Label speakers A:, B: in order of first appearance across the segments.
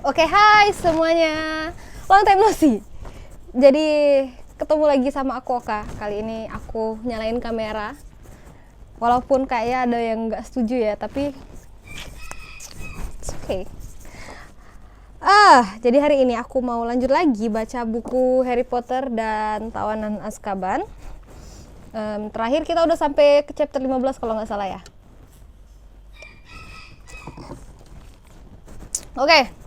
A: Oke, hai semuanya. Long time no see. Jadi ketemu lagi sama aku Oka. Kali ini aku nyalain kamera. Walaupun kayaknya ada yang nggak setuju ya, tapi it's okay. Jadi hari ini aku mau lanjut lagi baca buku Harry Potter dan Tawanan Azkaban. Terakhir kita udah sampai ke chapter 15 kalau nggak salah ya. Oke.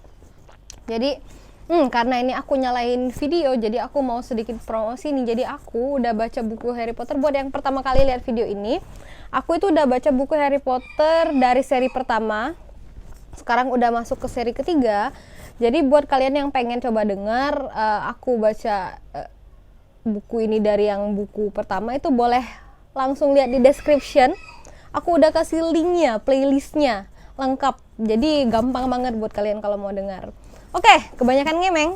A: Jadi karena ini aku nyalain video, jadi aku mau sedikit promosi nih. Jadi aku udah baca buku Harry Potter. Buat yang pertama kali lihat video ini, aku itu udah baca buku Harry Potter dari seri pertama. Sekarang udah masuk ke seri ketiga. Jadi buat kalian yang pengen coba dengar aku baca buku ini dari yang buku pertama, itu boleh langsung lihat di description. Aku udah kasih linknya, playlistnya lengkap. Jadi gampang banget buat kalian kalau mau dengar. Oke, kebanyakan ngemeng.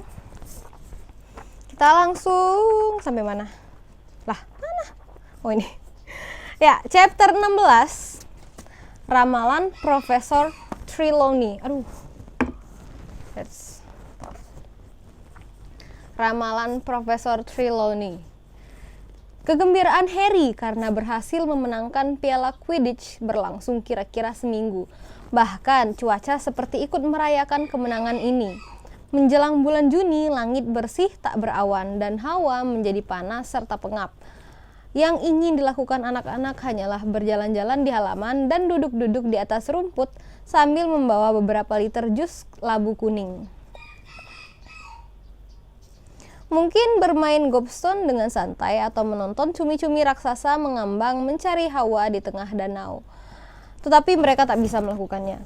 A: Kita langsung sampai mana? Lah, mana? Oh ini. Ya, chapter 16. Ramalan Profesor Trelawney. Aduh. That's tough. Ramalan Profesor Trelawney. Kegembiraan Harry karena berhasil memenangkan piala Quidditch berlangsung kira-kira seminggu. Bahkan cuaca seperti ikut merayakan kemenangan ini. Menjelang bulan Juni, langit bersih tak berawan dan hawa menjadi panas serta pengap. Yang ingin dilakukan anak-anak hanyalah berjalan-jalan di halaman dan duduk-duduk di atas rumput sambil membawa beberapa liter jus labu kuning. Mungkin bermain gobstone dengan santai atau menonton cumi-cumi raksasa mengambang mencari hawa di tengah danau. Tetapi mereka tak bisa melakukannya.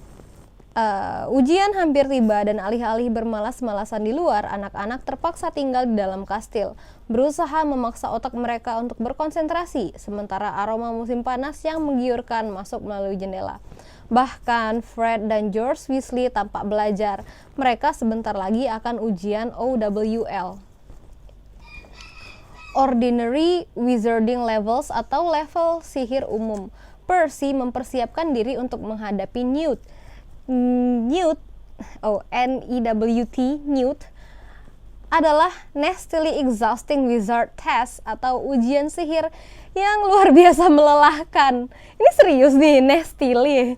A: Ujian hampir tiba dan alih-alih bermalas-malasan di luar, anak-anak terpaksa tinggal di dalam kastil, berusaha memaksa otak mereka untuk berkonsentrasi, sementara aroma musim panas yang menggiurkan masuk melalui jendela. Bahkan Fred dan George Weasley tampak belajar. Mereka sebentar lagi akan ujian OWL. Ordinary Wizarding Levels atau level sihir umum. Percy mempersiapkan diri untuk menghadapi Newt. Newt adalah Nastily Exhausting Wizard Test atau ujian sihir yang luar biasa melelahkan. Ini serius nih, Nastily.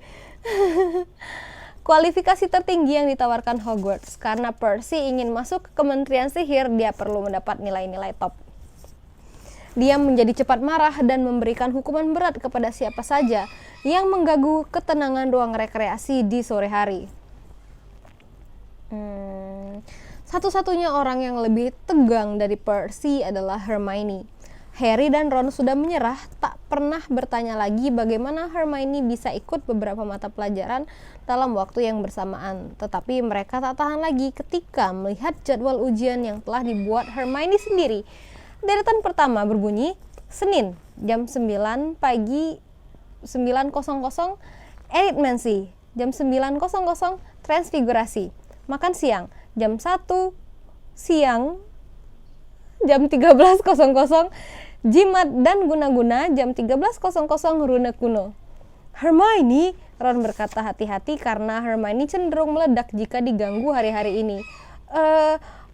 A: Kualifikasi tertinggi yang ditawarkan Hogwarts. Karena Percy ingin masuk ke Kementerian Sihir, dia perlu mendapat nilai-nilai top. Dia menjadi cepat marah dan memberikan hukuman berat kepada siapa saja yang mengganggu ketenangan ruang rekreasi di sore hari. Satu-satunya orang yang lebih tegang dari Percy adalah Hermione. Harry dan Ron sudah menyerah, tak pernah bertanya lagi bagaimana Hermione bisa ikut beberapa mata pelajaran dalam waktu yang bersamaan. Tetapi mereka tak tahan lagi ketika melihat jadwal ujian yang telah dibuat Hermione sendiri. Deretan pertama berbunyi, Senin, jam 9 pagi 9.00 Arithmancy, jam 9.00 Transfigurasi. Makan siang, jam 1 siang, jam 13.00 Jimat dan Guna-Guna, jam 13.00 Rune Kuno. Hermione, Ron berkata hati-hati karena Hermione cenderung meledak jika diganggu hari-hari ini.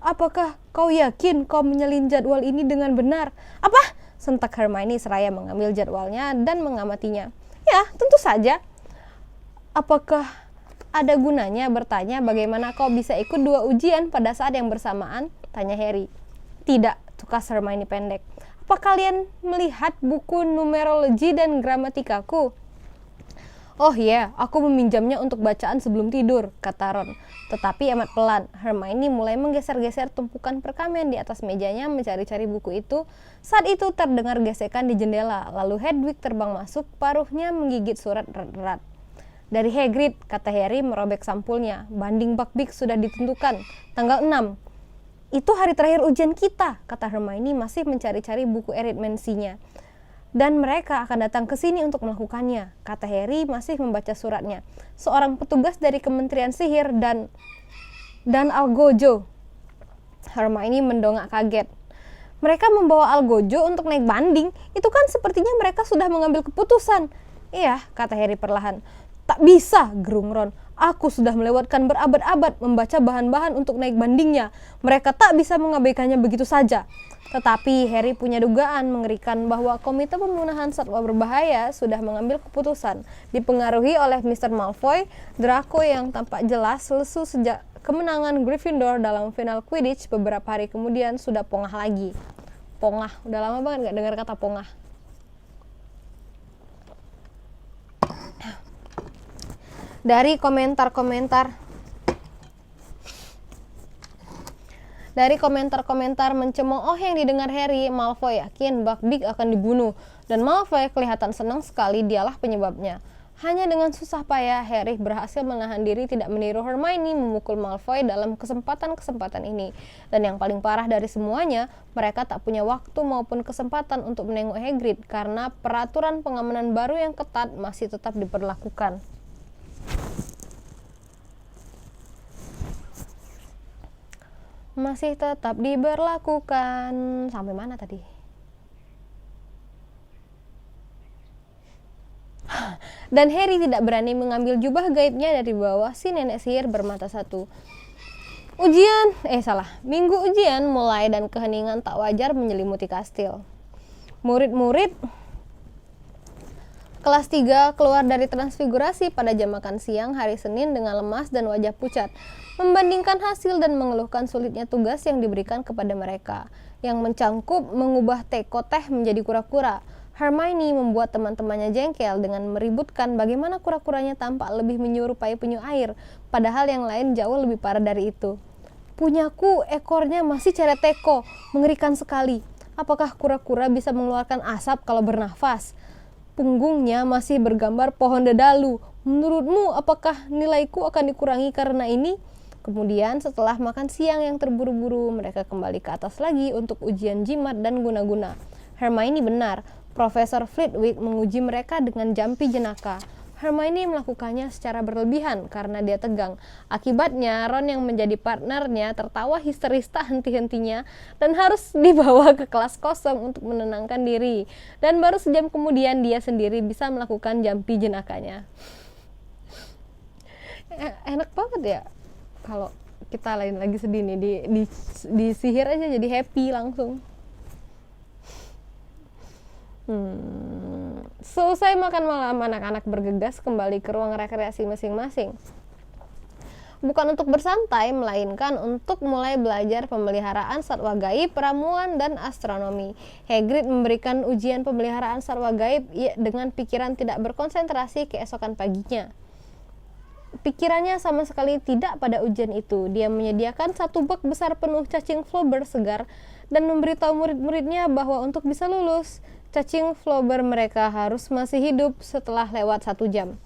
A: Apakah kau yakin kau menyalin jadwal ini dengan benar? Apa? Sentak Hermione seraya mengambil jadwalnya dan mengamatinya. Ya, tentu saja. Apakah ada gunanya bertanya bagaimana kau bisa ikut dua ujian pada saat yang bersamaan? Tanya Harry. Tidak, tukas Hermione pendek. Apa kalian melihat buku numerologi dan gramatikaku? Oh iya, aku meminjamnya untuk bacaan sebelum tidur, kata Ron. Tetapi amat pelan. Hermione mulai menggeser-geser tumpukan perkamen di atas mejanya mencari-cari buku itu. Saat itu terdengar gesekan di jendela, lalu Hedwig terbang masuk, paruhnya menggigit surat erat-erat. Dari Hagrid, kata Harry merobek sampulnya. Banding Buckbeak sudah ditentukan, tanggal 6. Itu hari terakhir ujian kita, kata Hermione masih mencari-cari buku arithmancy-nya. Dan mereka akan datang ke sini untuk melakukannya, kata Harry masih membaca suratnya. Seorang petugas dari Kementerian Sihir dan Algojo. Hermione mendongak kaget. Mereka membawa Algojo untuk naik banding. Itu kan sepertinya mereka sudah mengambil keputusan. Iya, kata Harry perlahan. Tak bisa, gerung Ron. Aku sudah melewatkan berabad-abad membaca bahan-bahan untuk naik bandingnya. Mereka tak bisa mengabaikannya begitu saja. Tetapi Harry punya dugaan mengerikan bahwa Komite Pemunahan Satwa Berbahaya sudah mengambil keputusan. Dipengaruhi oleh Mr. Malfoy, Draco yang tampak jelas lesu sejak kemenangan Gryffindor dalam final Quidditch beberapa hari kemudian sudah pongah lagi. Pongah, udah lama banget gak dengar kata pongah. Dari komentar mencemooh yang didengar Harry, Malfoy yakin Buckbeak akan dibunuh, dan Malfoy kelihatan senang sekali dialah penyebabnya. Hanya dengan susah payah, Harry berhasil menahan diri tidak meniru Hermione memukul Malfoy dalam kesempatan-kesempatan ini. Dan yang paling parah dari semuanya, mereka tak punya waktu maupun kesempatan untuk menengok Hagrid karena peraturan pengamanan baru yang ketat masih tetap diberlakukan. Masih tetap diberlakukan. Sampai mana tadi? Dan Harry tidak berani mengambil jubah gaibnya dari bawah si nenek sihir bermata satu. Minggu ujian mulai dan keheningan tak wajar menyelimuti kastil. Murid-murid kelas 3 keluar dari transfigurasi pada jam makan siang hari Senin dengan lemas dan wajah pucat, membandingkan hasil dan mengeluhkan sulitnya tugas yang diberikan kepada mereka, yang mencangkup mengubah teko teh menjadi kura-kura. Hermione membuat teman-temannya jengkel dengan meributkan bagaimana kura-kuranya tampak lebih menyerupai penyu air, padahal yang lain jauh lebih parah dari itu. Punyaku, ekornya masih ceret teko, mengerikan sekali. Apakah kura-kura bisa mengeluarkan asap kalau bernafas? Punggungnya masih bergambar pohon dedalu. Menurutmu apakah nilaiku akan dikurangi karena ini? Kemudian setelah makan siang yang terburu-buru, mereka kembali ke atas lagi untuk ujian jimat dan guna-guna. Hermione benar, Profesor Flitwick menguji mereka dengan jampi jenaka. Hermione melakukannya secara berlebihan karena dia tegang. Akibatnya, Ron yang menjadi partnernya tertawa histeris tak henti-hentinya dan harus dibawa ke kelas kosong untuk menenangkan diri. Dan baru sejam kemudian dia sendiri bisa melakukan jampi jenakanya. Enak banget ya kalau kita lain lagi sedih nih, di sihir aja jadi happy langsung. Selesai makan malam, anak-anak bergegas kembali ke ruang rekreasi masing-masing. Bukan untuk bersantai, melainkan untuk mulai belajar pemeliharaan satwa gaib, ramuan, dan astronomi. Hagrid memberikan ujian pemeliharaan satwa gaib dengan pikiran tidak berkonsentrasi keesokan paginya. Pikirannya sama sekali tidak pada ujian itu. Dia menyediakan satu bak besar penuh cacing flubber segar dan memberitahu murid-muridnya bahwa untuk bisa lulus, cacing flubber mereka harus masih hidup setelah lewat 1 jam.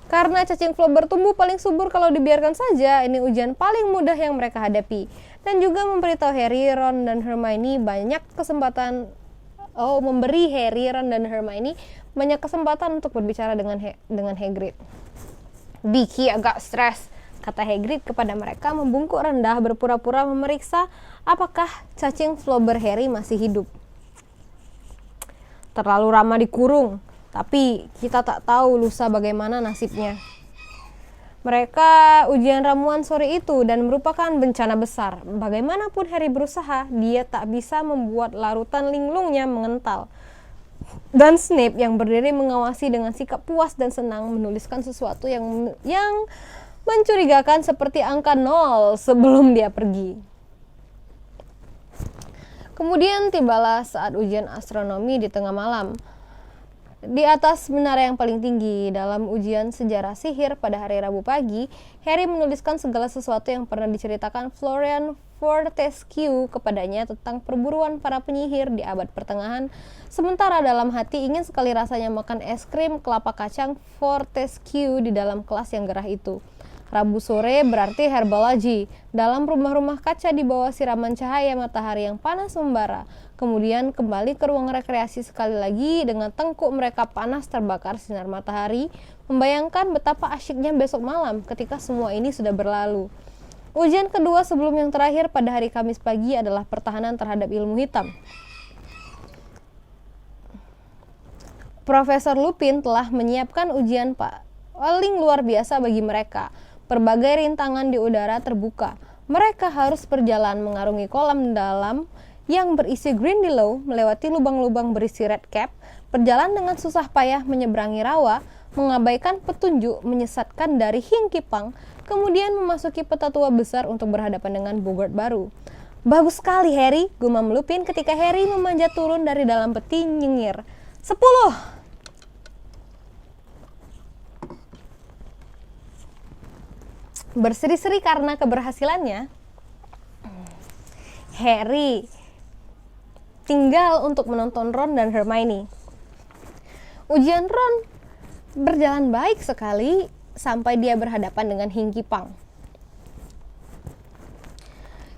A: Karena cacing flubber tumbuh paling subur kalau dibiarkan saja, ini ujian paling mudah yang mereka hadapi. Dan juga memberitahu Harry, Ron, dan Hermione memberi Harry, Ron, dan Hermione banyak kesempatan untuk berbicara dengan Hagrid. Diki agak stres, kata Hagrid kepada mereka membungkuk rendah berpura-pura memeriksa apakah cacing flubber Harry masih hidup. Terlalu ramah dikurung, tapi kita tak tahu lusa bagaimana nasibnya. Mereka ujian ramuan sore itu dan merupakan bencana besar. Bagaimanapun Harry berusaha, dia tak bisa membuat larutan linglungnya mengental. Dan Snape yang berdiri mengawasi dengan sikap puas dan senang menuliskan sesuatu yang mencurigakan seperti angka 0 sebelum dia pergi. Kemudian tibalah saat ujian astronomi di tengah malam. Di atas menara yang paling tinggi, dalam ujian sejarah sihir pada hari Rabu pagi, Harry menuliskan segala sesuatu yang pernah diceritakan Florian Fortescue kepadanya tentang perburuan para penyihir di abad pertengahan. Sementara dalam hati ingin sekali rasanya makan es krim kelapa kacang Fortescue di dalam kelas yang gerah itu. Rabu sore berarti herbology, dalam rumah-rumah kaca di bawah siraman cahaya matahari yang panas membara. Kemudian kembali ke ruang rekreasi sekali lagi dengan tengkuk mereka panas terbakar sinar matahari, membayangkan betapa asyiknya besok malam ketika semua ini sudah berlalu. Ujian kedua sebelum yang terakhir pada hari Kamis pagi adalah pertahanan terhadap ilmu hitam. Profesor Lupin telah menyiapkan ujian paling luar biasa bagi mereka. Berbagai rintangan di udara terbuka. Mereka harus berjalan mengarungi kolam dalam yang berisi Grindylow, melewati lubang-lubang berisi red cap, berjalan dengan susah payah menyeberangi rawa, mengabaikan petunjuk menyesatkan dari Hinkipang, kemudian memasuki peta tua besar untuk berhadapan dengan Bogart baru. Bagus sekali, Harry, gumam Lupin ketika Harry memanjat turun dari dalam peti nyengir. 10. Berseri-seri karena keberhasilannya, Harry tinggal untuk menonton Ron dan Hermione. Ujian Ron berjalan baik sekali sampai dia berhadapan dengan Hinkipang,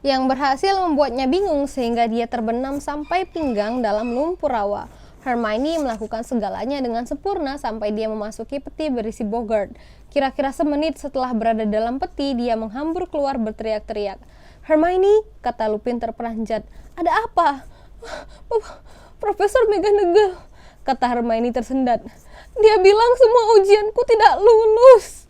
A: yang berhasil membuatnya bingung sehingga dia terbenam sampai pinggang dalam lumpur rawa. Hermione melakukan segalanya dengan sempurna sampai dia memasuki peti berisi Bogart. Kira-kira semenit setelah berada dalam peti, dia menghambur keluar berteriak-teriak. Hermione, kata Lupin terperanjat. Ada apa? Profesor McGonagall, kata Hermione tersendat. Dia bilang semua ujianku tidak lulus.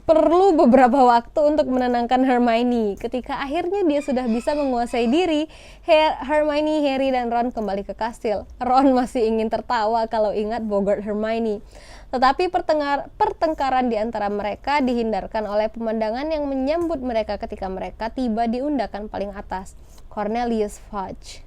A: Perlu beberapa waktu untuk menenangkan Hermione. Ketika akhirnya dia sudah bisa menguasai diri, Hermione, Harry, dan Ron kembali ke kastil. Ron masih ingin tertawa kalau ingat Bogart Hermione. Tetapi pertengkaran di antara mereka dihindarkan oleh pemandangan yang menyambut mereka ketika mereka tiba di undakan paling atas, Cornelius Fudge.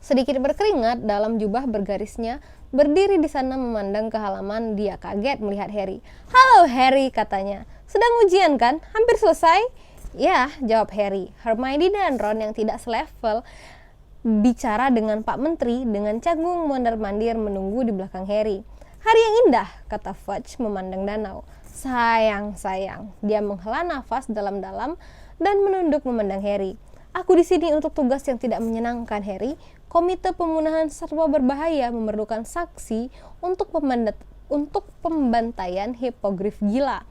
A: Sedikit berkeringat dalam jubah bergarisnya, berdiri di sana memandang ke halaman. Dia kaget melihat Harry. Halo Harry, katanya. Sedang ujian kan? Hampir selesai? Ya, jawab Harry. Hermione dan Ron yang tidak selevel bicara dengan Pak Menteri dengan canggung mondar-mandir menunggu di belakang Harry. Hari yang indah, kata Fudge memandang danau. Sayang. Dia menghela nafas dalam-dalam dan menunduk memandang Harry. Aku di sini untuk tugas yang tidak menyenangkan, Harry. Komite pemunahan satwa berbahaya memerlukan saksi untuk pembantaian Hippogriff gila.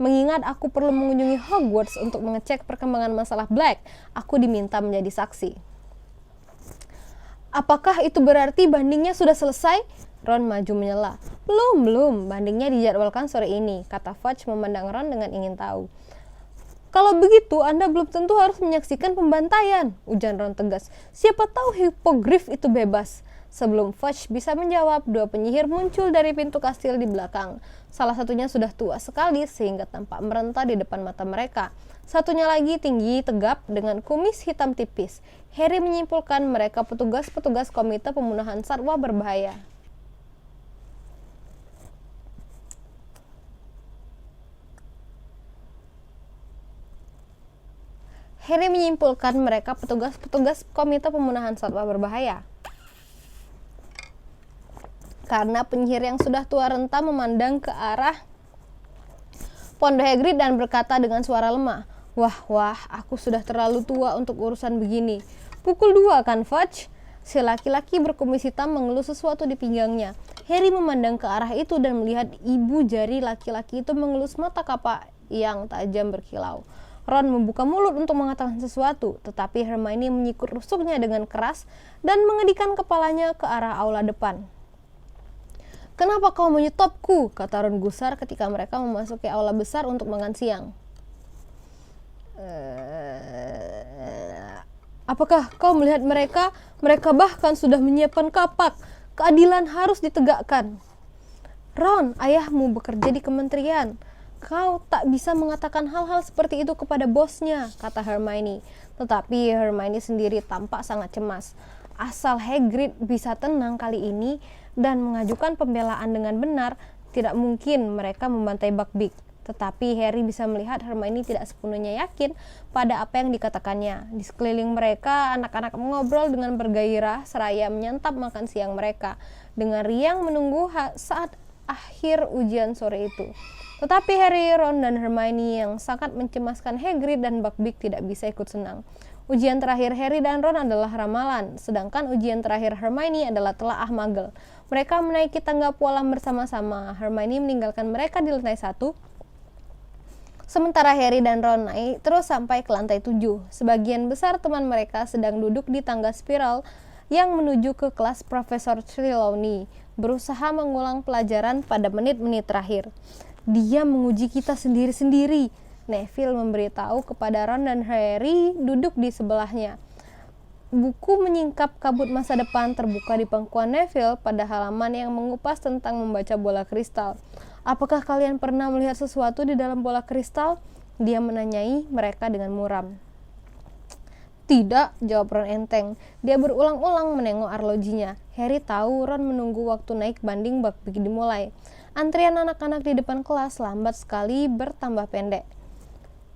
A: Mengingat aku perlu mengunjungi Hogwarts untuk mengecek perkembangan masalah Black, aku diminta menjadi saksi. Apakah itu berarti bandingnya sudah selesai? Ron maju menyela. Belum, bandingnya dijadwalkan sore ini, kata Fudge memandang Ron dengan ingin tahu. Kalau begitu, Anda belum tentu harus menyaksikan pembantaian, ujar Ron tegas. Siapa tahu Hippogriff itu bebas. Sebelum Fudge bisa menjawab, dua penyihir muncul dari pintu kastil di belakang. Salah satunya sudah tua sekali sehingga tampak merentah di depan mata mereka. Satunya lagi tinggi, tegap, dengan kumis hitam tipis. Harry menyimpulkan mereka petugas-petugas komite pemunahan satwa berbahaya. Harry menyimpulkan mereka petugas-petugas komite pemunahan satwa berbahaya. Karena penyihir yang sudah tua renta memandang ke arah Pondok Hagrid dan berkata dengan suara lemah, Wah, aku sudah terlalu tua untuk urusan begini. Pukul 2 kan, Fudge? Si laki-laki berkumis hitam mengelus sesuatu di pinggangnya. Harry memandang ke arah itu dan melihat ibu jari laki-laki itu mengelus mata kapak yang tajam berkilau. Ron membuka mulut untuk mengatakan sesuatu, tetapi Hermione menyikut rusuknya dengan keras dan mengedikan kepalanya ke arah aula depan. Kenapa kau menyetopku? Kata Ron gusar ketika mereka memasuki aula besar untuk makan siang. Apakah kau melihat mereka? Mereka bahkan sudah menyiapkan kapak. Keadilan harus ditegakkan. Ron, ayahmu bekerja di kementerian. Kau tak bisa mengatakan hal-hal seperti itu kepada bosnya, kata Hermione. Tetapi Hermione sendiri tampak sangat cemas. Asal Hagrid bisa tenang kali ini dan mengajukan pembelaan dengan benar, tidak mungkin mereka membantai Buckbeak. Tetapi Harry bisa melihat Hermione tidak sepenuhnya yakin pada apa yang dikatakannya. Di sekeliling mereka, anak-anak mengobrol dengan bergairah seraya menyantap makan siang mereka dengan riang menunggu saat akhir ujian sore itu. Tetapi Harry, Ron, dan Hermione yang sangat mencemaskan Hagrid dan Buckbeak tidak bisa ikut senang. Ujian terakhir Harry dan Ron adalah ramalan, sedangkan ujian terakhir Hermione adalah telaah magel. Mereka menaiki tangga pualam bersama-sama. Hermione meninggalkan mereka di lantai 1, sementara Harry dan Ron naik terus sampai ke lantai 7. Sebagian besar teman mereka sedang duduk di tangga spiral yang menuju ke kelas Profesor Trelawney, berusaha mengulang pelajaran pada menit-menit terakhir. Dia menguji kita sendiri-sendiri, Neville memberitahu kepada Ron dan Harry duduk di sebelahnya. Buku menyingkap kabut masa depan terbuka di pangkuan Neville pada halaman yang mengupas tentang membaca bola kristal. Apakah kalian pernah melihat sesuatu di dalam bola kristal? Dia menanyai mereka dengan muram. Tidak, jawab Ron enteng. Dia berulang-ulang menengok arlojinya. Harry tahu Ron menunggu waktu naik banding bak dimulai. Antrian anak-anak di depan kelas lambat sekali bertambah pendek.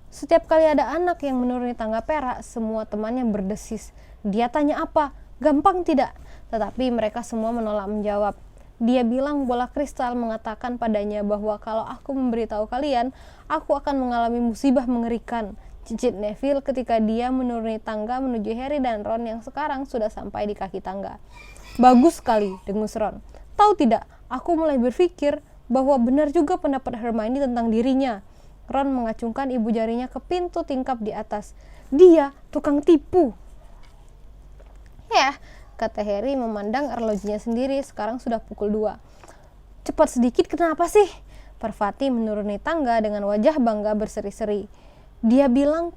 A: Setiap kali ada anak yang menuruni tangga perak, semua temannya berdesis. Dia tanya apa? Gampang tidak? Tetapi mereka semua menolak menjawab. Dia bilang bola kristal mengatakan padanya bahwa kalau aku memberitahu kalian, aku akan mengalami musibah mengerikan. Cicit Neville ketika dia menuruni tangga menuju Harry dan Ron yang sekarang sudah sampai di kaki tangga. Bagus sekali, dengus Ron. Tahu tidak, aku mulai berpikir bahwa benar juga pendapat Hermione tentang dirinya. Ron mengacungkan ibu jarinya ke pintu tingkap di atas. Dia tukang tipu. Ya, kata Harry memandang arlojinya sendiri, sekarang sudah pukul 2. Cepat sedikit kenapa sih? Parvati menuruni tangga dengan wajah bangga berseri-seri. Dia bilang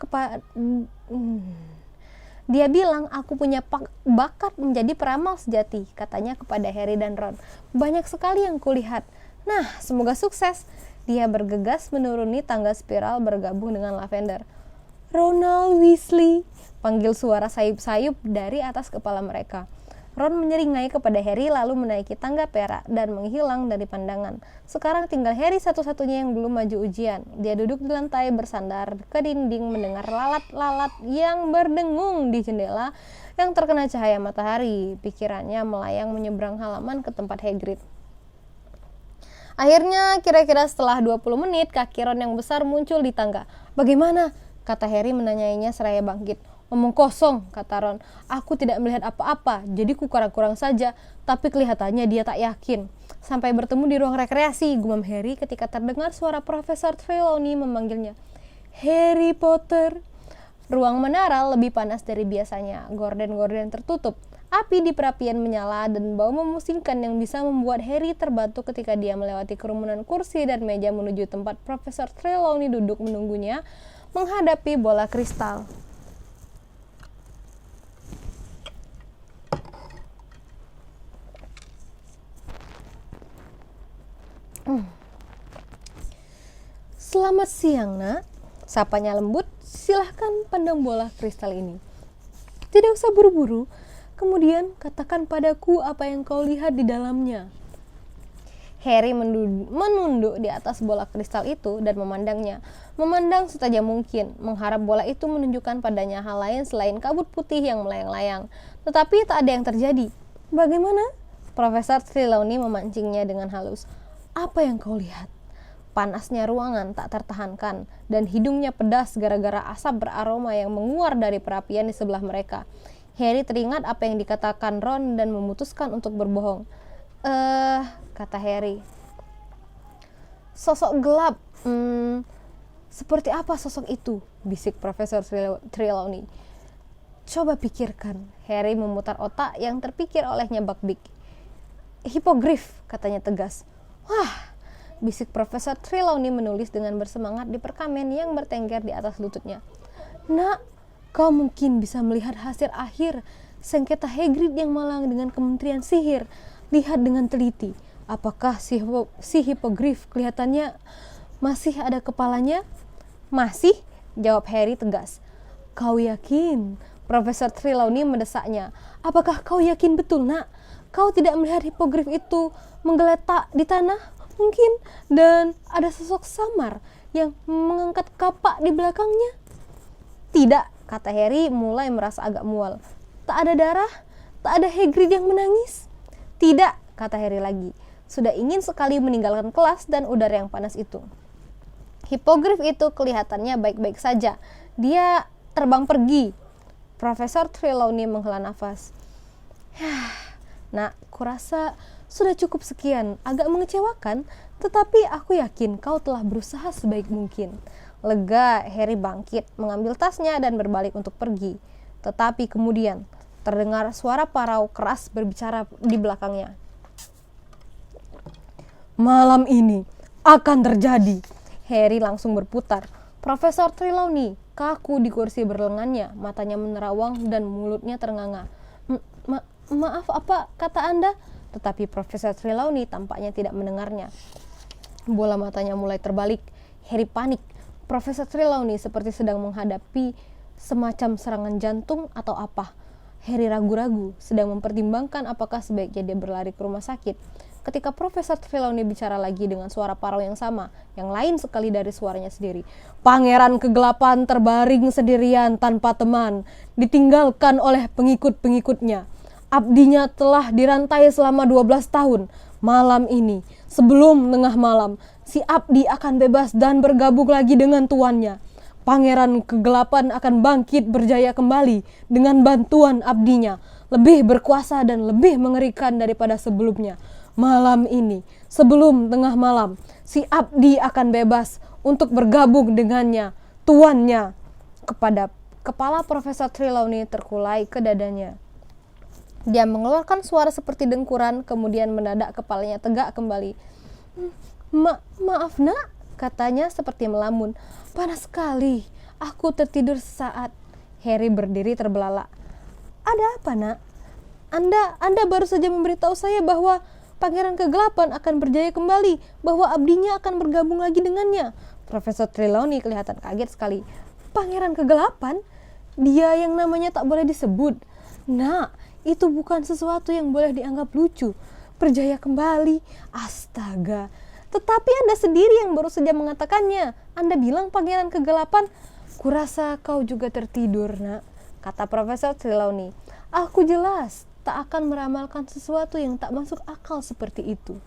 A: aku punya bakat menjadi peramal sejati, katanya kepada Harry dan Ron. Banyak sekali yang kulihat. Nah, semoga sukses. Dia bergegas menuruni tangga spiral bergabung dengan Lavender. Ronald Weasley, panggil suara sayup-sayup dari atas kepala mereka. Ron menyeringai kepada Harry lalu menaiki tangga perak dan menghilang dari pandangan. Sekarang tinggal Harry satu-satunya yang belum maju ujian. Dia duduk di lantai bersandar ke dinding mendengar lalat-lalat yang berdengung di jendela yang terkena cahaya matahari. Pikirannya melayang menyeberang halaman ke tempat Hagrid. Akhirnya kira-kira setelah 20 menit kaki Ron yang besar muncul di tangga. Bagaimana? Kata Harry menanyainya seraya bangkit. Omong kosong, kata Ron. Aku tidak melihat apa-apa, jadi ku kurang-kurang saja. Tapi kelihatannya dia tak yakin. Sampai bertemu di ruang rekreasi, gumam Harry ketika terdengar suara Profesor Trelawney memanggilnya. Harry Potter. Ruang menara lebih panas dari biasanya. Gorden-gorden tertutup. Api di perapian menyala dan bau memusingkan yang bisa membuat Harry terbatuk ketika dia melewati kerumunan kursi dan meja menuju tempat Profesor Trelawney duduk menunggunya menghadapi bola kristal. Selamat siang, nak. Sapanya lembut. Silahkan pandang bola kristal ini. Tidak usah buru-buru. Kemudian katakan padaku apa yang kau lihat di dalamnya. Harry menunduk di atas bola kristal itu dan memandangnya. Memandang setajam mungkin, mengharap bola itu menunjukkan padanya hal lain selain kabut putih yang melayang-layang. Tetapi tak ada yang terjadi. Bagaimana? Profesor Trelawney memancingnya dengan halus. Apa yang kau lihat? Panasnya ruangan tak tertahankan dan hidungnya pedas gara-gara asap beraroma yang menguar dari perapian di sebelah mereka. Harry teringat apa yang dikatakan Ron dan memutuskan untuk berbohong. Kata Harry. Sosok gelap. Seperti apa sosok itu? Bisik Profesor Trelawney. Coba pikirkan. Harry memutar otak yang terpikir olehnya Buckbeak. Hipogrif, katanya tegas. Wah, bisik Profesor Trelawney menulis dengan bersemangat di perkamen yang bertengger di atas lututnya. Nak, kau mungkin bisa melihat hasil akhir sengketa Hagrid yang malang dengan Kementerian Sihir. Lihat dengan teliti. Apakah si hipogrif kelihatannya masih ada kepalanya? Masih, jawab Harry tegas. Kau yakin? Profesor Trelawney mendesaknya. Apakah kau yakin betul, nak? Kau tidak melihat hipogrif itu menggeletak di tanah? Mungkin. Dan ada sosok samar yang mengangkat kapak di belakangnya? Tidak, kata Harry mulai merasa agak mual. Tak ada darah? Tak ada Hagrid yang menangis? Tidak, kata Harry lagi. Sudah ingin sekali meninggalkan kelas dan udara yang panas itu. Hipogrif itu kelihatannya baik-baik saja. Dia terbang pergi. Profesor Trelawney menghela nafas. Nak, kurasa sudah cukup sekian. Agak mengecewakan, tetapi aku yakin kau telah berusaha sebaik mungkin. Lega, Harry bangkit, mengambil tasnya dan berbalik untuk pergi. Tetapi kemudian, Terdengar suara parau keras berbicara di belakangnya. "Malam ini akan terjadi." Harry langsung berputar. Profesor Trelawney kaku di kursi berlengannya, matanya menerawang dan mulutnya ternganga. Maaf, apa kata Anda?" Tetapi Profesor Trelawney tampaknya tidak mendengarnya. Bola matanya mulai terbalik. Harry panik. Profesor Trelawney seperti sedang menghadapi semacam serangan jantung atau apa. Harry ragu-ragu, sedang mempertimbangkan apakah sebaiknya dia berlari ke rumah sakit. Ketika Profesor Trelawney bicara lagi dengan suara parau yang sama, yang lain sekali dari suaranya sendiri. "Pangeran Kegelapan terbaring sendirian tanpa teman, ditinggalkan oleh pengikut-pengikutnya. Abdinya telah dirantai selama 12 tahun. Malam ini, sebelum tengah malam, si abdi akan bebas dan bergabung lagi dengan tuannya. Pangeran Kegelapan akan bangkit berjaya kembali dengan bantuan abdinya, lebih berkuasa dan lebih mengerikan daripada sebelumnya. Malam ini, sebelum tengah malam, si abdi akan bebas untuk bergabung dengannya, tuannya." Kepada kepala Profesor Trelawney terkulai ke dadanya. Dia mengeluarkan suara seperti dengkuran, kemudian mendadak kepalanya tegak kembali. Maaf nak," katanya seperti melamun. "Panas sekali, aku tertidur sesaat." Harry berdiri terbelalak. "Ada apa nak? Anda baru saja memberitahu saya bahwa Pangeran Kegelapan akan berjaya kembali, bahwa abdinya akan bergabung lagi dengannya." Profesor Trelawney kelihatan kaget sekali. "Pangeran Kegelapan? Dia yang namanya tak boleh disebut." "Nak, itu bukan sesuatu yang boleh dianggap lucu. Berjaya kembali, astaga. Tetapi Anda sendiri yang baru saja mengatakannya. Anda bilang Pangeran Kegelapan." "Kurasa kau juga tertidur, nak," kata Profesor Trelawney. "Aku jelas tak akan meramalkan sesuatu yang tak masuk akal seperti itu."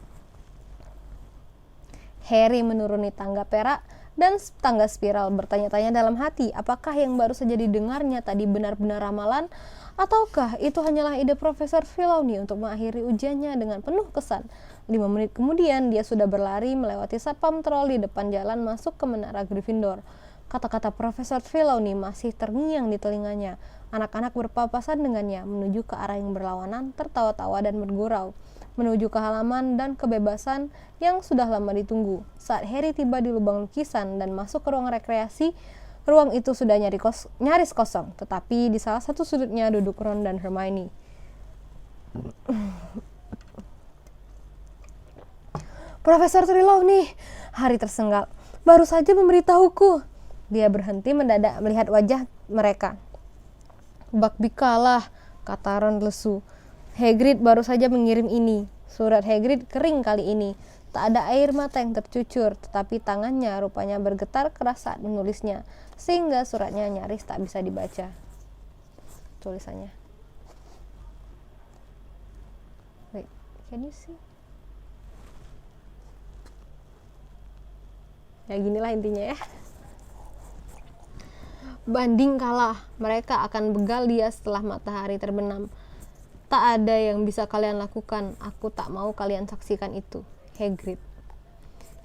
A: Harry menuruni tangga perak dan tangga spiral, bertanya-tanya dalam hati apakah yang baru saja didengarnya tadi benar-benar ramalan, ataukah itu hanyalah ide Profesor Trelawney untuk mengakhiri ujiannya dengan penuh kesan. 5 menit kemudian dia sudah berlari melewati satpam trol di depan jalan masuk ke menara Gryffindor. Kata-kata Profesor Trelawney masih terngiang di telinganya. Anak-anak berpapasan dengannya menuju ke arah yang berlawanan, tertawa-tawa dan bergurau, menuju ke halaman dan kebebasan yang sudah lama ditunggu. Saat Harry tiba di lubang lukisan dan masuk ke ruang rekreasi, ruang itu sudah nyaris kosong, tetapi di salah satu sudutnya duduk Ron dan Hermione. "Profesor Trelawney," Harry tersengal, "baru saja memberitahuku." Dia berhenti mendadak melihat wajah mereka. "Bakbikalah," kata Ron lesu. "Hagrid baru saja mengirim ini." Surat Hagrid kering kali ini. Tak ada air mata yang tercucur, tetapi tangannya rupanya bergetar keras saat menulisnya, sehingga suratnya nyaris tak bisa dibaca. Tulisannya. Wait, can you see? Ya ginilah intinya ya. "Banding kalah, mereka akan begal dia setelah matahari terbenam. Tak ada yang bisa kalian lakukan, aku tak mau kalian saksikan itu. Hagrid."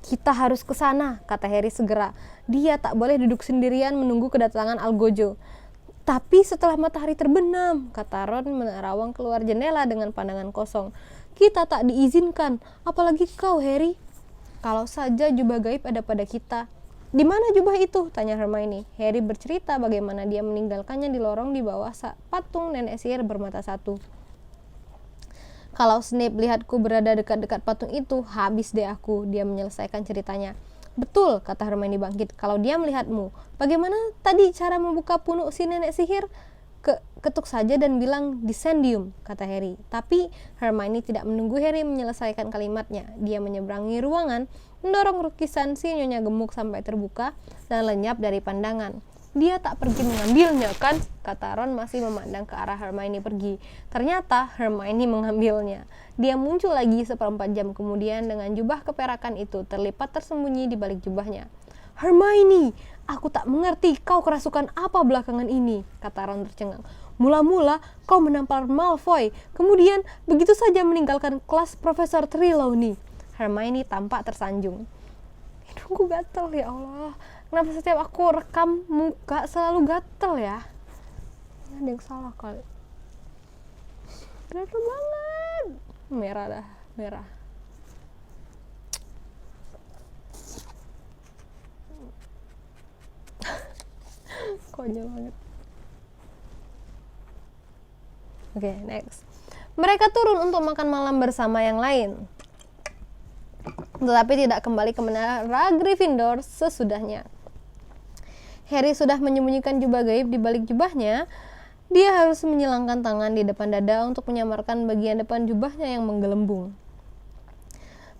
A: "Kita harus ke sana," kata Harry segera. "Dia tak boleh duduk sendirian menunggu kedatangan Algojo." "Tapi setelah matahari terbenam," kata Ron menerawang keluar jendela dengan pandangan kosong. "Kita tak diizinkan, apalagi kau, Harry." "Kalau saja jubah gaib ada pada kita." "Di mana jubah itu?" tanya Hermione. Harry bercerita bagaimana dia meninggalkannya di lorong di bawah patung nenek sihir bermata satu. "Kalau Snape lihatku berada dekat-dekat patung itu, habis deh aku," dia menyelesaikan ceritanya. "Betul," kata Hermione bangkit, "kalau dia melihatmu. Bagaimana tadi cara membuka punuk si nenek sihir?" Ketuk saja dan bilang Descendium," kata Harry. Tapi Hermione tidak menunggu Harry menyelesaikan kalimatnya. Dia menyeberangi ruangan, mendorong lukisan si Nyonya Gemuk sampai terbuka dan lenyap dari pandangan. "Dia tak pergi mengambilnya, kan?" kata Ron masih memandang ke arah Hermione pergi. Ternyata Hermione mengambilnya. Dia muncul lagi 1/4 jam kemudian dengan jubah keperakan itu terlipat tersembunyi di balik jubahnya. "Hermione, aku tak mengerti kau kerasukan apa belakangan ini," kata Ron tercengang. "Mula-mula kau menampar Malfoy, kemudian begitu saja meninggalkan kelas Profesor Trelawney." Hermione tampak tersanjung. "Hidungku gatel, ya Allah. Kenapa setiap aku rekam muka selalu gatel ya? Ada yang salah kali." Gatal banget. Merah dah, merah. Konyol banget. Oke, next. Mereka turun untuk makan malam bersama yang lain, tetapi tidak kembali ke menara Gryffindor sesudahnya. Harry sudah menyembunyikan jubah gaib di balik jubahnya. Dia harus menyilangkan tangan di depan dada untuk menyamarkan bagian depan jubahnya yang menggelembung.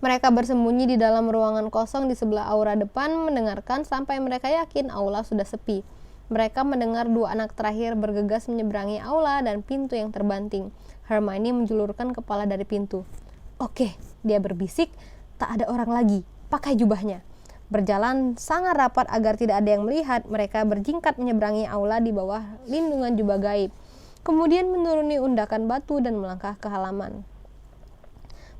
A: Mereka bersembunyi di dalam ruangan kosong di sebelah aula depan, mendengarkan sampai mereka yakin aula sudah sepi. Mereka mendengar dua anak terakhir bergegas menyeberangi aula dan pintu yang terbanting. Hermione menjulurkan kepala dari pintu. "Oke," dia berbisik, "tak ada orang lagi. Pakai jubahnya." Berjalan sangat rapat agar tidak ada yang melihat, mereka berjingkat menyeberangi aula di bawah lindungan jubah gaib. Kemudian menuruni undakan batu dan melangkah ke halaman.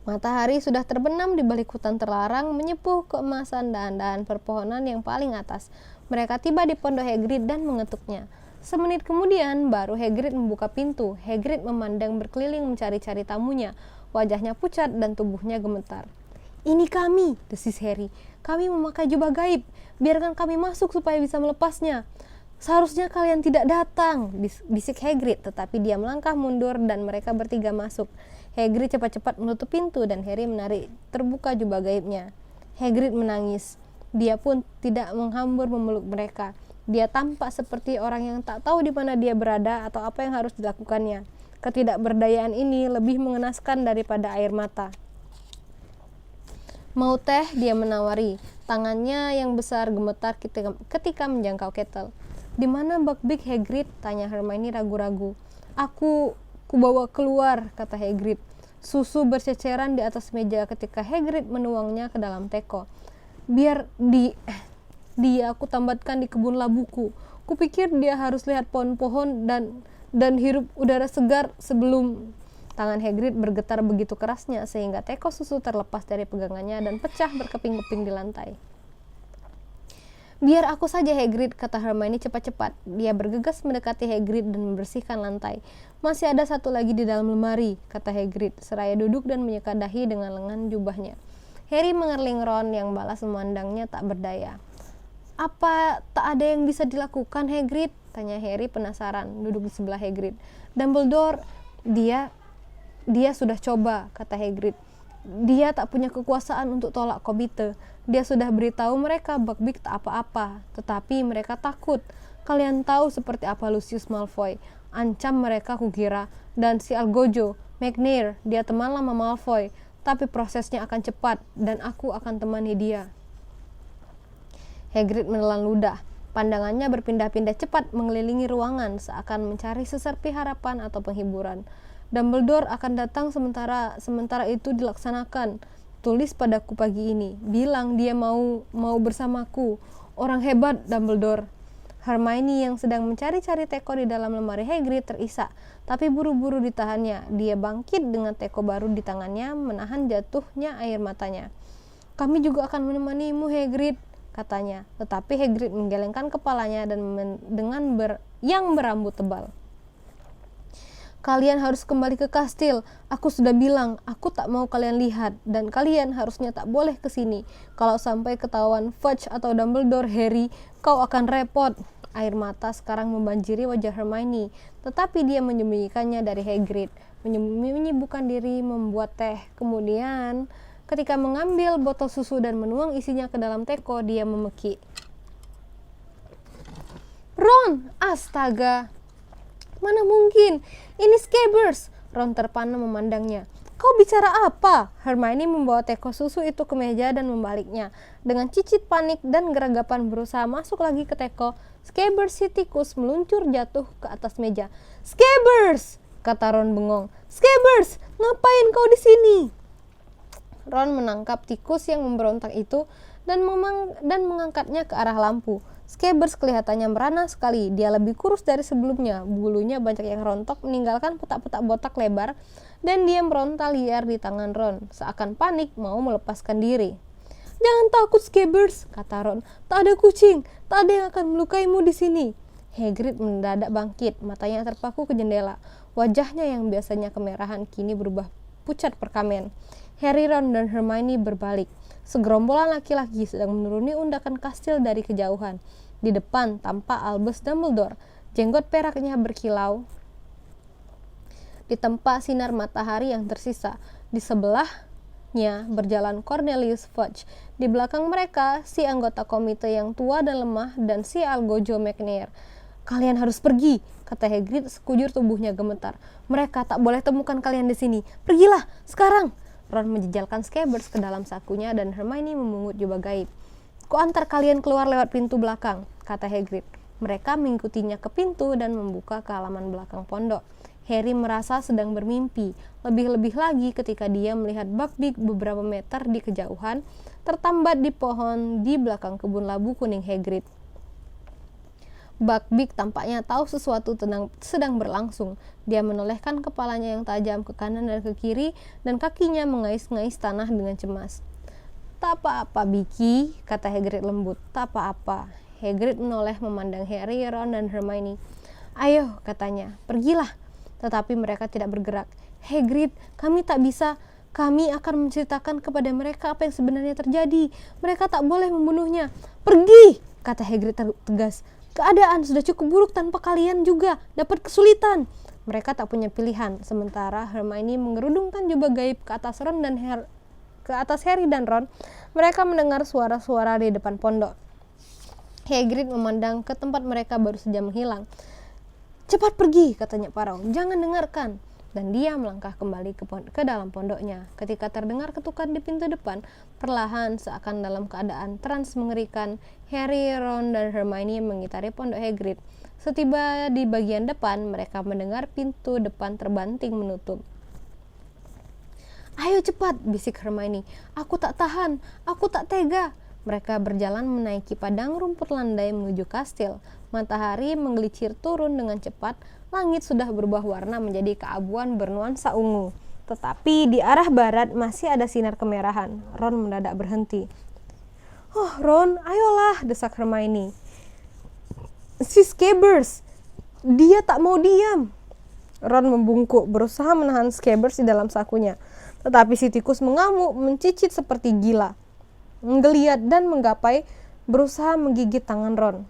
A: Matahari sudah terbenam di balik hutan terlarang, menyepuh keemasan dahan-dahan perpohonan yang paling atas. Mereka tiba di pondok Hagrid dan mengetuknya. Semenit kemudian, baru Hagrid membuka pintu. Hagrid memandang berkeliling mencari-cari tamunya. Wajahnya pucat dan tubuhnya gemetar. "Ini kami," desis Harry. "Kami memakai jubah gaib. Biarkan kami masuk supaya bisa melepasnya." "Seharusnya kalian tidak datang," bisik Hagrid, tetapi dia melangkah mundur dan mereka bertiga masuk. Hagrid cepat-cepat menutup pintu dan Harry menarik terbuka jubah gaibnya. Hagrid menangis. Dia pun tidak menghambur memeluk mereka. Dia tampak seperti orang yang tak tahu di mana dia berada atau apa yang harus dilakukannya. Ketidakberdayaan ini lebih mengenaskan daripada air mata. "Mau teh?" dia menawari. Tangannya yang besar gemetar ketika menjangkau kettle. "Di mana Buckbeak, Hagrid?" tanya Hermione ragu-ragu. Aku bawa keluar," kata Hagrid. Susu berceceran di atas meja ketika Hagrid menuangnya ke dalam teko. "Biar dia aku tambatkan di kebun labuku. Kupikir dia harus lihat pohon-pohon dan hirup udara segar sebelum..." Tangan Hagrid bergetar begitu kerasnya sehingga teko susu terlepas dari pegangannya dan pecah berkeping-keping di lantai. "Biar aku saja, Hagrid," kata Hermione cepat-cepat. Dia bergegas mendekati Hagrid dan membersihkan lantai. "Masih ada satu lagi di dalam lemari," kata Hagrid, seraya duduk dan menyekat dahi dengan lengan jubahnya. Harry mengerling Ron yang balas memandangnya tak berdaya. "Apa tak ada yang bisa dilakukan, Hagrid?" tanya Harry penasaran, duduk di sebelah Hagrid. "Dumbledore, dia sudah coba," kata Hagrid. "Dia tak punya kekuasaan untuk tolak Komite. Dia sudah beritahu mereka Buckbeak tak apa-apa, tetapi mereka takut. Kalian tahu seperti apa Lucius Malfoy. Ancam mereka kukira. Dan si Algojo, McNair, dia teman lama Malfoy. Tapi prosesnya akan cepat, dan aku akan temani dia." Hagrid menelan ludah. Pandangannya berpindah-pindah cepat mengelilingi ruangan, seakan mencari seserpi harapan atau penghiburan. "Dumbledore akan datang sementara itu dilaksanakan. Tulis padaku pagi ini. Bilang dia mau bersamaku. Orang hebat, Dumbledore." Hermione yang sedang mencari-cari teko di dalam lemari Hagrid terisak, tapi buru-buru ditahannya. Dia bangkit dengan teko baru di tangannya, menahan jatuhnya air matanya. "Kami juga akan menemanimu, Hagrid," katanya. Tetapi Hagrid menggelengkan kepalanya dan yang berambut tebal. "Kalian harus kembali ke kastil. Aku sudah bilang, aku tak mau kalian lihat, dan kalian harusnya tak boleh ke sini. Kalau sampai ketahuan Fudge atau Dumbledore, Harry, kau akan repot." Air mata sekarang membanjiri wajah Hermione, tetapi dia menyembunyikannya dari Hagrid. Menyibukkan diri membuat teh. Kemudian, ketika mengambil botol susu dan menuang isinya ke dalam teko, dia memekik. "Ron, astaga! Mana mungkin? Ini Scabbers!" Ron terpana memandangnya. "Kau bicara apa?" Hermione membawa teko susu itu ke meja dan membaliknya. Dengan cicit panik dan geragapan berusaha masuk lagi ke teko, Scabbers si tikus meluncur jatuh ke atas meja. "Scabbers!" kata Ron bengong. "Scabbers, ngapain kau di sini?" Ron menangkap tikus yang memberontak itu dan mengangkatnya ke arah lampu. Scabbers kelihatannya merana sekali. Dia lebih kurus dari sebelumnya. Bulunya banyak yang rontok meninggalkan petak-petak botak lebar, dan dia meronta liar di tangan Ron, seakan panik mau melepaskan diri. "Jangan takut, Scabbers," kata Ron. "Tak ada kucing, tak ada yang akan melukaimu di sini." Hagrid mendadak bangkit, matanya terpaku ke jendela. Wajahnya yang biasanya kemerahan kini berubah pucat perkamen. Harry, Ron, dan Hermione berbalik. Segerombolan laki-laki sedang menuruni undakan kastil dari kejauhan. Di depan tampak Albus Dumbledore. Jenggot peraknya berkilau di tempat sinar matahari yang tersisa. Di sebelahnya berjalan Cornelius Fudge. Di belakang mereka si anggota komite yang tua dan lemah dan si Algojo McNair. Kalian harus pergi, kata Hagrid, sekujur tubuhnya gemetar. Mereka tak boleh temukan kalian di sini. Pergilah, sekarang. Ron menjejalkan Scabbers ke dalam sakunya dan Hermione memungut jubah gaib. Ku antar kalian keluar lewat pintu belakang, kata Hagrid. Mereka mengikutinya ke pintu dan membuka ke halaman belakang pondok. Harry merasa sedang bermimpi, lebih-lebih lagi ketika dia melihat Buckbeak beberapa meter di kejauhan, tertambat di pohon di belakang kebun labu kuning Hagrid. Buckbeak tampaknya tahu sesuatu sedang berlangsung. Dia menolehkan kepalanya yang tajam ke kanan dan ke kiri, dan kakinya mengais-ngais tanah dengan cemas. Tak apa-apa, Bicky, kata Hagrid lembut. Tak apa-apa. Hagrid menoleh memandang Harry, Ron, dan Hermione. Ayo, katanya, pergilah. Tetapi mereka tidak bergerak. Hagrid, kami tak bisa. Kami akan menceritakan kepada mereka apa yang sebenarnya terjadi. Mereka tak boleh membunuhnya. Pergi, kata Hagrid tegas. Keadaan sudah cukup buruk tanpa kalian juga dapat kesulitan. Mereka tak punya pilihan. Sementara Hermione mengerudungkan jubah gaib ke atas Harry dan Ron. Mereka mendengar suara-suara di depan pondok. Hagrid memandang ke tempat mereka baru saja menghilang. Cepat pergi, katanya parau. Jangan dengarkan. Dan dia melangkah kembali ke dalam pondoknya. Ketika terdengar ketukan di pintu depan, perlahan seakan dalam keadaan trans mengerikan, Harry, Ron, dan Hermione mengitari pondok Hagrid. Setiba di bagian depan, mereka mendengar pintu depan terbanting menutup. Ayo cepat, bisik Hermione. Aku tak tahan, aku tak tega. Mereka berjalan menaiki padang rumput landai menuju kastil. Matahari menggelincir turun dengan cepat. Langit sudah berubah warna menjadi keabuan bernuansa ungu. Tetapi di arah barat masih ada sinar kemerahan. Ron mendadak berhenti. Oh, Ron, ayolah, desak Hermione. Si Scabbers, dia tak mau diam. Ron membungkuk, berusaha menahan Scabbers di dalam sakunya. Tetapi si tikus mengamuk, mencicit seperti gila. Menggeliat dan menggapai, berusaha menggigit tangan Ron.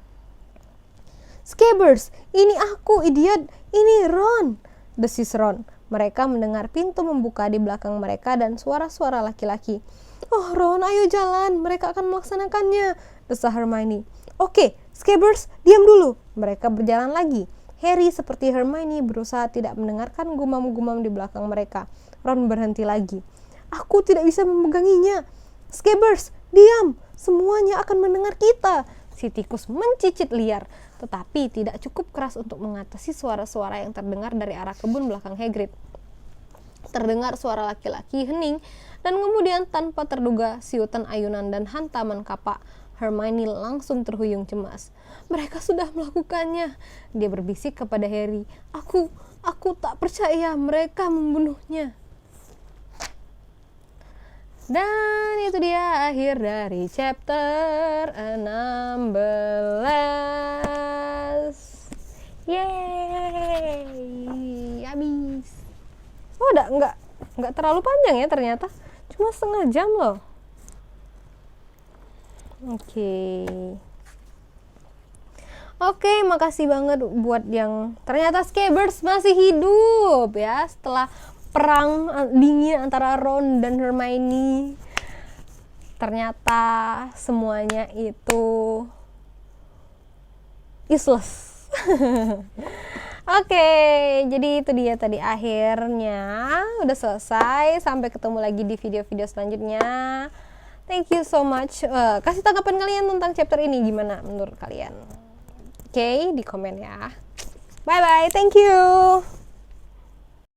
A: Scabbers, ini aku, idiot, ini Ron, desis Ron. Mereka mendengar pintu membuka di belakang mereka dan suara-suara laki-laki. Oh Ron, ayo jalan, mereka akan melaksanakannya, desah Hermione. Oke, Scabbers, diam dulu. Mereka berjalan lagi. Harry seperti Hermione berusaha tidak mendengarkan gumam-gumam di belakang mereka. Ron berhenti lagi. Aku tidak bisa memeganginya. Scabbers, diam, semuanya akan mendengar kita. Si tikus mencicit liar, tetapi tidak cukup keras untuk mengatasi suara-suara yang terdengar dari arah kebun belakang Hagrid. Terdengar suara laki-laki hening, dan kemudian tanpa terduga siutan ayunan dan hantaman kapak. Hermione langsung terhuyung cemas. Mereka sudah melakukannya, dia berbisik kepada Harry. Aku tak percaya mereka membunuhnya. Dan itu dia akhir dari chapter 16. Yeay, habis. Oh, enggak terlalu panjang ya ternyata. Cuma setengah jam loh. Oke, makasih banget buat yang ternyata Scabbers masih hidup ya setelah perang dingin antara Ron dan Hermione. Ternyata semuanya itu useless. Oke, jadi itu dia tadi akhirnya udah selesai. Sampai ketemu lagi di video-video selanjutnya. Thank you so much. Kasih tanggapan kalian tentang chapter ini, gimana menurut kalian? Oke, di komen ya. Bye bye, thank you.